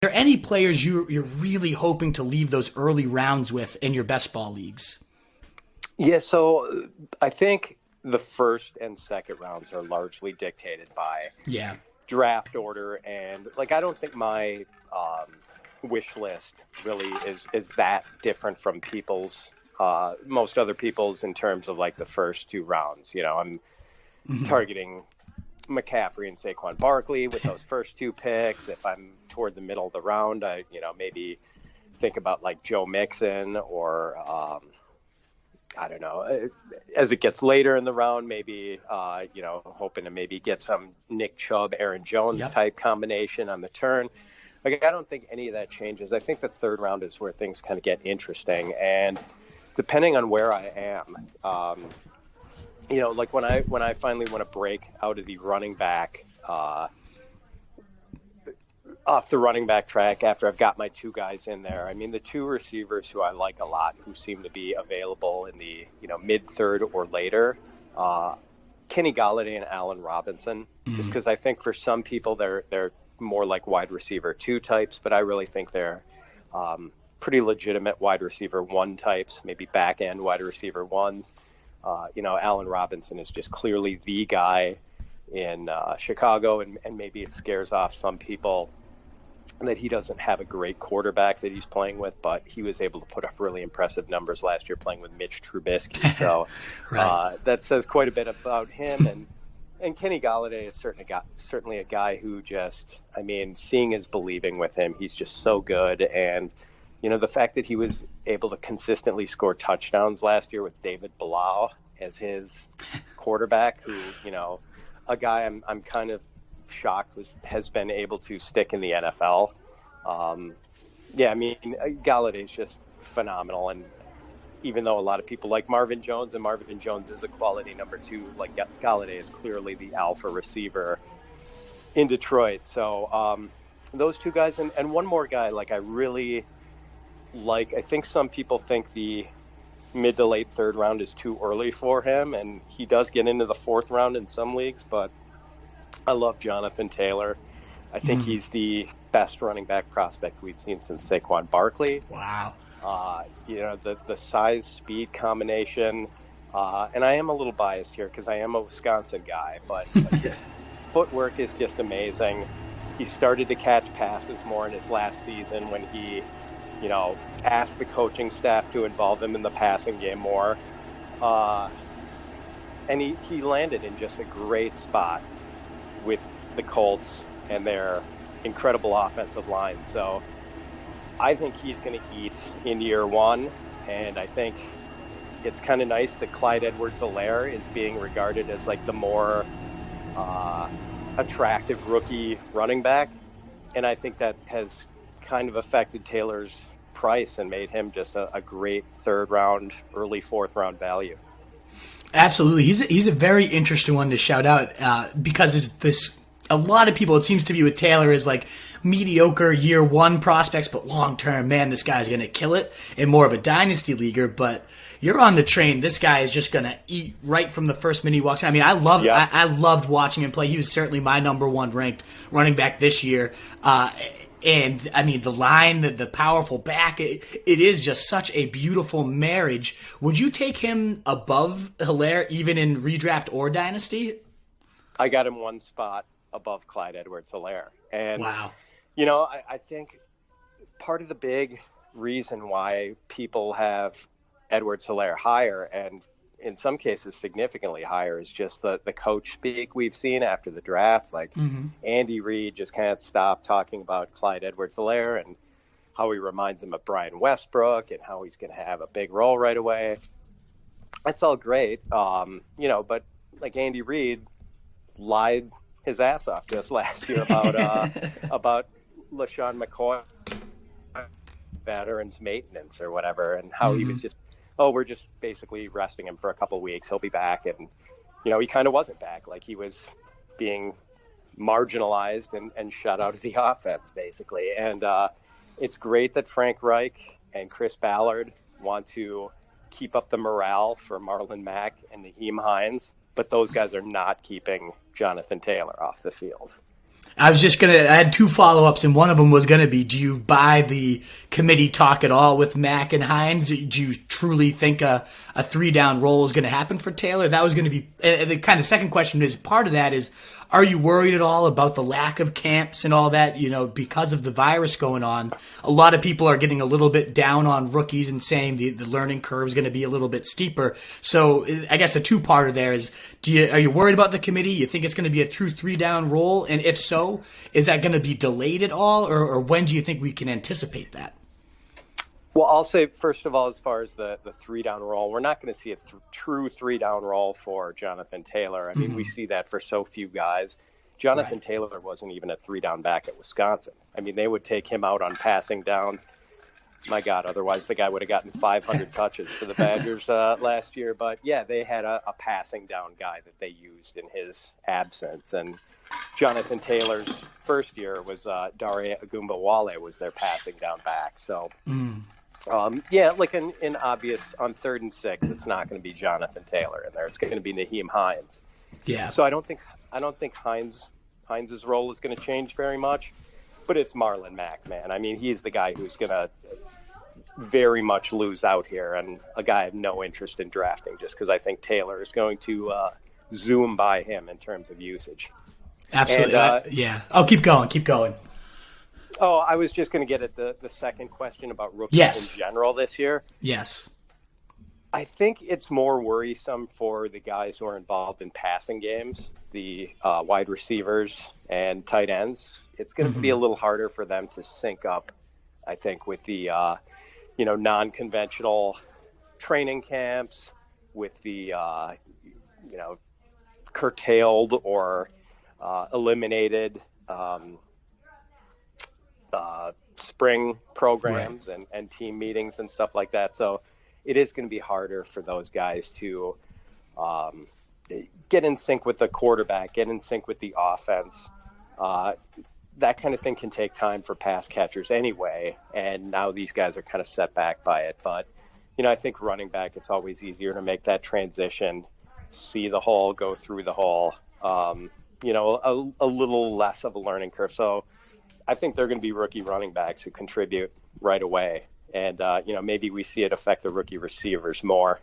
there any players you're really hoping to leave those early rounds with in your best ball leagues? Yeah, so I think the first and second rounds are largely dictated by draft order, and like I don't think my wish list really is that different from people's most other people's in terms of like the first two rounds. You know, I'm targeting McCaffrey and Saquon Barkley with those first two picks. If I'm toward the middle of the round, I maybe think about like Joe Mixon or I don't know. As it gets later in the round, maybe hoping to maybe get some Nick Chubb, Aaron Jones type combination on the turn. Like I don't think any of that changes. I think the third round is where things kind of get interesting, and depending on where I am, like when I finally want to break out of the running back, off the running back track after I've got my two guys in there. I mean, the two receivers who I like a lot, who seem to be available in the mid third or later, Kenny Golladay and Allen Robinson. Just because I think for some people they're more like wide receiver 2 types, but I really think they're pretty legitimate wide receiver 1 types, maybe back end wide receiver 1s. Allen Robinson is just clearly the guy in Chicago, and maybe it scares off some people that he doesn't have a great quarterback that he's playing with, but he was able to put up really impressive numbers last year playing with Mitch Trubisky. So that says quite a bit about him. And Kenny Golladay is certainly a guy who just, I mean, seeing is believing with him. He's just so good. And, the fact that he was able to consistently score touchdowns last year with David Blau as his quarterback, who, a guy I'm kind of shocked has been able to stick in the NFL. Golladay is just phenomenal. And even though a lot of people like Marvin Jones, and Marvin Jones is a quality number 2, like Golladay is clearly the alpha receiver in Detroit. So those two guys, and one more guy, like I really like. I think some people think the mid to late third round is too early for him, and he does get into the fourth round in some leagues, but I love Jonathan Taylor. I think he's the best running back prospect we've seen since Saquon Barkley. Wow. The size speed combination, and I am a little biased here because I am a Wisconsin guy, but his footwork is just amazing. He started to catch passes more in his last season when he, asked the coaching staff to involve him in the passing game more. And he landed in just a great spot with the Colts and their incredible offensive line. So I think he's going to eat in year one, and I think it's kind of nice that Clyde Edwards-Helaire is being regarded as like the more attractive rookie running back, and I think that has kind of affected Taylor's price and made him just a great third round, early fourth round value. Absolutely. He's a very interesting one to shout out because a lot of people, it seems to be with Taylor, is like mediocre year one prospects, but long term, man, this guy's going to kill it, and more of a dynasty leaguer. But you're on the train. This guy is just going to eat right from the first minute he walks in. I mean, I loved watching him play. He was certainly my number one ranked running back this year. And I mean, the line, the powerful back, it is just such a beautiful marriage. Would you take him above Helaire even in redraft or dynasty? I got him one spot above Clyde Edwards-Helaire. And, wow. I think part of the big reason why people have Edwards-Helaire higher, and in some cases significantly higher, is just the coach speak we've seen after the draft. Like Andy Reid just can't stop talking about Clyde Edwards-Helaire and how he reminds him of Brian Westbrook and how he's going to have a big role right away. That's all great. But like Andy Reid lied his ass off just last year about LaShawn McCoy, veterans maintenance or whatever, and how he was just, we're just basically resting him for a couple of weeks. He'll be back. And, he kind of wasn't back. Like he was being marginalized and shut out of the offense, basically. And it's great that Frank Reich and Chris Ballard want to keep up the morale for Marlon Mack and Naheem Hines, but those guys are not keeping Jonathan Taylor off the field. I had two follow-ups, and one of them was going to be, do you buy the committee talk at all with Mac and Hines? Do you truly think a 3-down roll is going to happen for Taylor? That was going to be, the kind of second question is, part of that is, are you worried at all about the lack of camps and all that, because of the virus going on? A lot of people are getting a little bit down on rookies and saying the learning curve is going to be a little bit steeper. So I guess a two-parter there is, are you worried about the committee? You think it's going to be a true 3-down roll? And if so, is that going to be delayed at all? Or when do you think we can anticipate that? Well, I'll say, first of all, as far as the 3-down roll, we're not going to see a true 3-down roll for Jonathan Taylor. I mean, we see that for so few guys. Jonathan Taylor wasn't even a 3-down back at Wisconsin. I mean, they would take him out on passing downs. My God, otherwise the guy would have gotten 500 touches for the Badgers last year. But, yeah, they had a passing down guy that they used in his absence. And Jonathan Taylor's first year was Dare Agumbawale was their passing down back. So... like in obvious, on 3rd and 6, it's not going to be Jonathan Taylor in there. It's going to be Nyheim Hines. Yeah. So I don't think Hines's role is going to change very much, but it's Marlon Mac, man. I mean, he's the guy who's going to very much lose out here, and a guy I have no interest in drafting just because I think Taylor is going to zoom by him in terms of usage. Absolutely. Yeah. Oh, keep going. Oh, I was just going to get at the second question about rookies in general this year. Yes. I think it's more worrisome for the guys who are involved in passing games, the wide receivers and tight ends. It's going to be a little harder for them to sync up, I think, with the non-conventional training camps, with the curtailed or eliminated spring programs and team meetings and stuff like that. So it is going to be harder for those guys to get in sync with the quarterback, get in sync with the offense. That kind of thing can take time for pass catchers anyway. And now these guys are kind of set back by it. But, I think running back, it's always easier to make that transition, see the hole, go through the hole, a little less of a learning curve. So I think they're going to be rookie running backs who contribute right away. And, maybe we see it affect the rookie receivers more.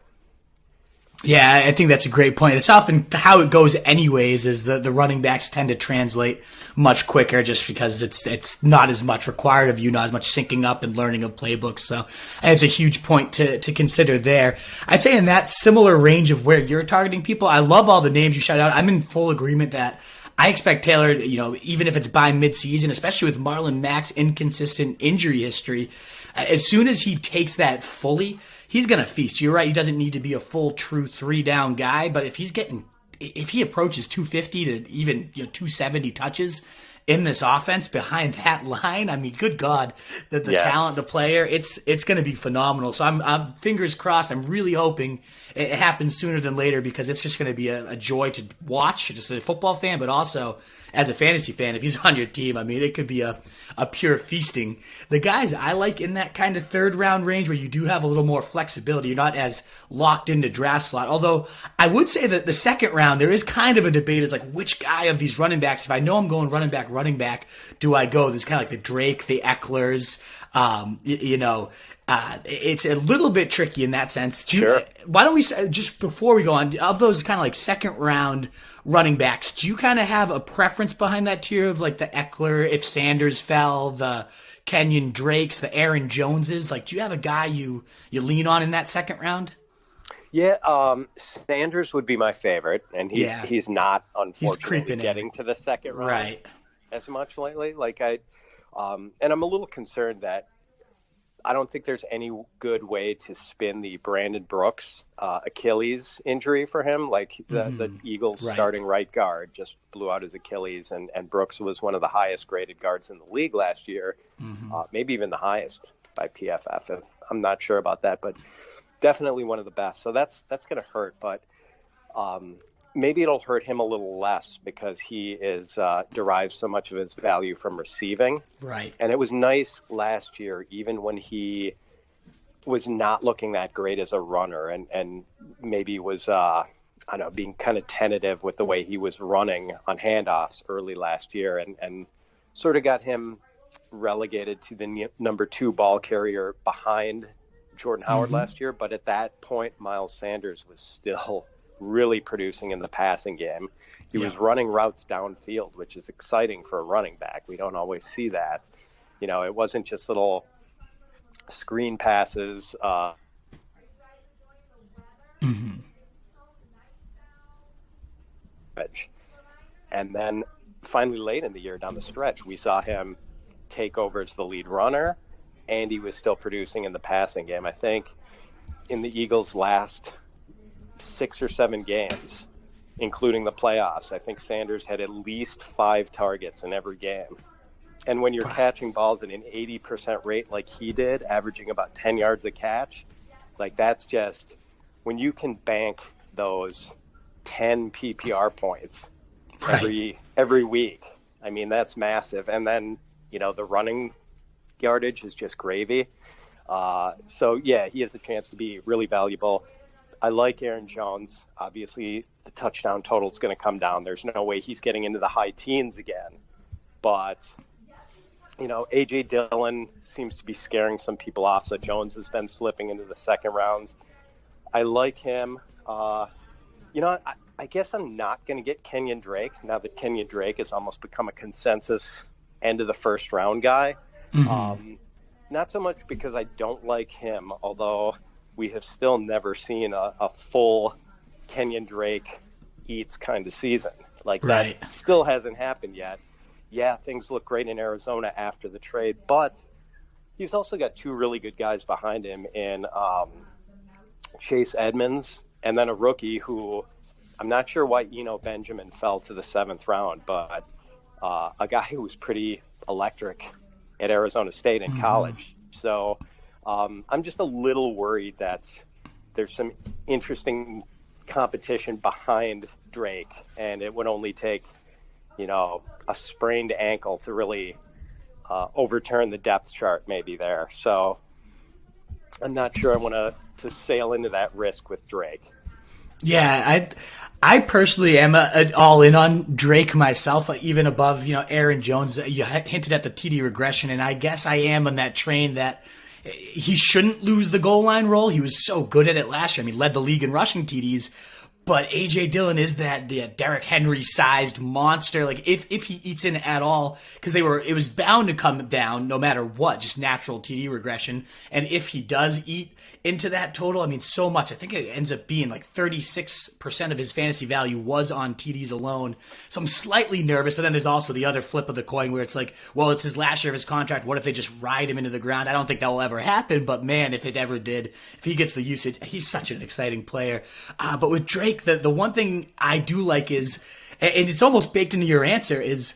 Yeah, I think that's a great point. It's often how it goes anyways, is the running backs tend to translate much quicker just because it's not as much required of you, not as much syncing up and learning of playbooks. So and it's a huge point to consider there. I'd say in that similar range of where you're targeting people, I love all the names you shout out. I'm in full agreement that I expect Taylor, even if it's by midseason, especially with Marlon Mac's inconsistent injury history, as soon as he takes that fully, he's going to feast. You're right. He doesn't need to be a full, true 3-down guy, but if he approaches 250 to even 270 touches in this offense behind that line, I mean, good God, the talent, the player, it's going to be phenomenal. So I'm fingers crossed. I'm really hoping it happens sooner than later because it's just going to be a joy to watch, just as a football fan, but also as a fantasy fan. If he's on your team, I mean, it could be a pure feasting. The guys I like in that kind of 3rd round range where you do have a little more flexibility, you're not as locked into draft slot. Although I would say that the 2nd round, there is kind of a debate as like which guy of these running backs, if I know I'm going running back, do I go? There's kind of like the Drake, the Ecklers, it's a little bit tricky in that sense. Why don't we, just before we go on, of those kind of like 2nd round running backs, do you kind of have a preference behind that tier of like the Eckler, if Sanders fell, the Kenyan Drakes, the Aaron Joneses? Like, do you have a guy you lean on in that 2nd round? Yeah, Sanders would be my favorite, and he's not, unfortunately, getting to the 2nd round as much lately. Like and I'm a little concerned that I don't think there's any good way to spin the Brandon Brooks Achilles injury for him. Like the Eagles starting right guard just blew out his Achilles, and Brooks was one of the highest graded guards in the league last year, maybe even the highest by PFF. I'm not sure about that, but definitely one of the best. So that's going to hurt, but maybe it'll hurt him a little less because he is derives so much of his value from receiving. Right. And it was nice last year, even when he was not looking that great as a runner and maybe was I don't know, being kind of tentative with the way he was running on handoffs early last year, and sort of got him relegated to the number 2 ball carrier behind Jordan Howard last year. But at that point, Miles Sanders was still really producing in the passing game. He was running routes downfield, which is exciting for a running back. We don't always see that. You know, it wasn't just little screen passes. And then finally late in the year down the stretch, we saw him take over as the lead runner, and he was still producing in the passing game. I think in the Eagles' last 6 or 7 games, including the playoffs, I think Sanders had at least 5 targets in every game. And when you're catching balls at an 80% rate like he did, averaging about 10 yards a catch, like that's just, when you can bank those 10 PPR points every week, I mean, that's massive. And then, you know, the running yardage is just gravy. So, yeah, he has a chance to be really valuable. I like Aaron Jones. Obviously, the touchdown total is going to come down. There's no way he's getting into the high teens again. But, you know, A.J. Dillon seems to be scaring some people off, so Jones has been slipping into the second rounds. I like him. You know, I guess I'm not going to get Kenyan Drake now that Kenyan Drake has almost become a consensus end of the first round guy. Not so much because I don't like him, although we have still never seen a full Kenyan Drake eats kind of season. Like that still hasn't happened yet. Yeah, things look great in Arizona after the trade, but he's also got 2 really good guys behind him in Chase Edmonds, and then a rookie who I'm not sure why Eno Benjamin fell to the 7th round, but a guy who was pretty electric at Arizona State in college. So I'm just a little worried that there's some interesting competition behind Drake, and it would only take, you know, a sprained ankle to really overturn the depth chart maybe there. So I'm not sure I want to sail into that risk with Drake. Yeah, I personally am all in on Drake myself, even above, you know, Aaron Jones. You hinted at the TD regression, and I guess I am on that train that he shouldn't lose the goal line role. He was so good at it last year. I mean, led the league in rushing TDs. But A.J. Dillon is that Derrick Henry-sized monster. Like, if he eats in at all, because it was bound to come down no matter what, just natural TD regression. And if he does eat into that total, I mean, so much. I think it ends up being like 36% of his fantasy value was on TDs alone. So I'm slightly nervous, but then there's also the other flip of the coin where it's like, well, it's his last year of his contract. What if they just ride him into the ground? I don't think that will ever happen, but man, if it ever did, if he gets the usage, he's such an exciting player. But with Drake, the one thing I do like is, and it's almost baked into your answer, is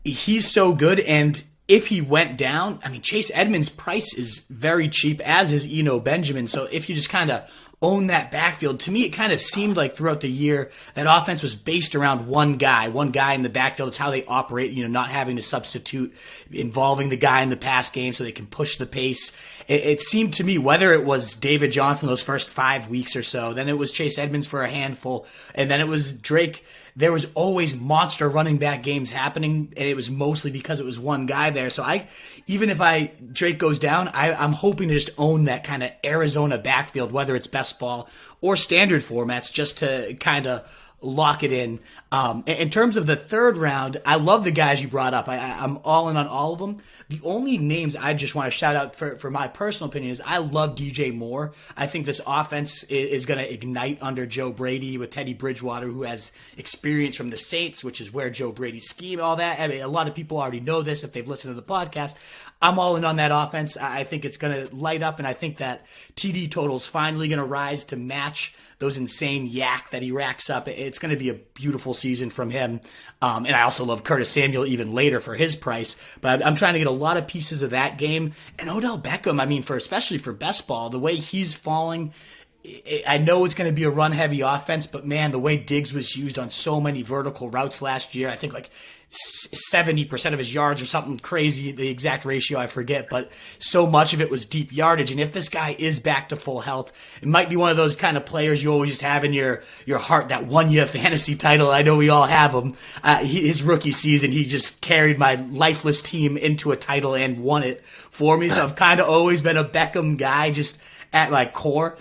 he's so good, and if he went down, I mean, Chase Edmonds' price is very cheap, as is Eno Benjamin. So if you just kind of own that backfield, to me, it kind of seemed like throughout the year that offense was based around one guy in the backfield. It's how they operate, you know, not having to substitute, involving the guy in the pass game so they can push the pace. It seemed to me, whether it was David Johnson those first 5 weeks or so, then it was Chase Edmonds for a handful, and then it was Drake. There was always monster running back games happening, and it was mostly because it was one guy there. So even if Drake goes down, I'm hoping to just own that kind of Arizona backfield, whether it's best ball or standard formats, just to kind of lock it in. In terms of the 3rd round, I love the guys you brought up. I'm all in on all of them. The only names I just want to shout out for my personal opinion is I love DJ Moore. I think this offense is going to ignite under Joe Brady with Teddy Bridgewater, who has experience from the Saints, which is where Joe Brady's scheme, all that. I mean, a lot of people already know this if they've listened to the podcast. I'm all in on that offense. I think it's going to light up, and I think that TD total is finally going to rise to match those insane yak that he racks up. It's going to be a beautiful season from him. And I also love Curtis Samuel even later for his price. But I'm trying to get a lot of pieces of that game. And Odell Beckham, I mean, especially for best ball, the way he's falling, I know it's going to be a run-heavy offense, but man, the way Diggs was used on so many vertical routes last year, I think like 70% of his yards or something crazy, the exact ratio I forget, but so much of it was deep yardage. And if this guy is back to full health, it might be one of those kind of players you always have in your heart, that 1-year fantasy title. I know we all have him. His rookie season, he just carried my lifeless team into a title and won it for me. So I've kind of always been a Beckham guy just at my core.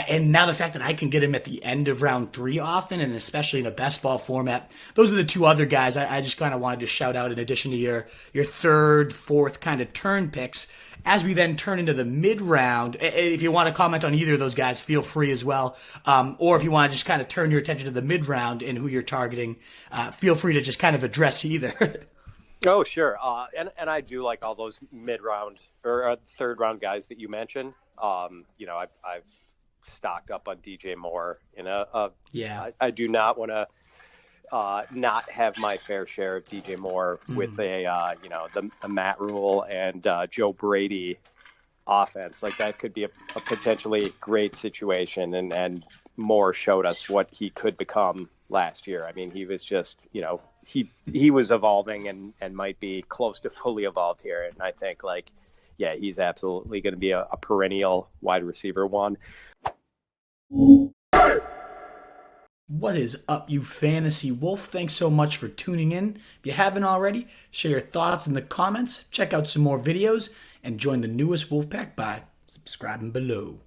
And now the fact that I can get him at the end of round 3 often, and especially in a best ball format, those are the two other guys I just kind of wanted to shout out in addition to your third, fourth kind of turn picks. As we then turn into the mid-round, if you want to comment on either of those guys, feel free as well. Or if you want to just kind of turn your attention to the mid-round and who you're targeting, feel free to just kind of address either. Oh, sure. And I do like all those mid-round or third-round guys that you mentioned. I've stocked up on DJ Moore. I do not want to not have my fair share of DJ Moore with the Matt Rule and Joe Brady offense. Like that could be a potentially great situation, and Moore showed us what he could become last year. I mean, he was just he was evolving and might be close to fully evolved here. And I think he's absolutely going to be a perennial wide receiver one. What is up, you Fantasy Wolf? Thanks so much for tuning in. If you haven't already, share your thoughts in the comments, check out some more videos, and join the newest Wolfpack by subscribing below.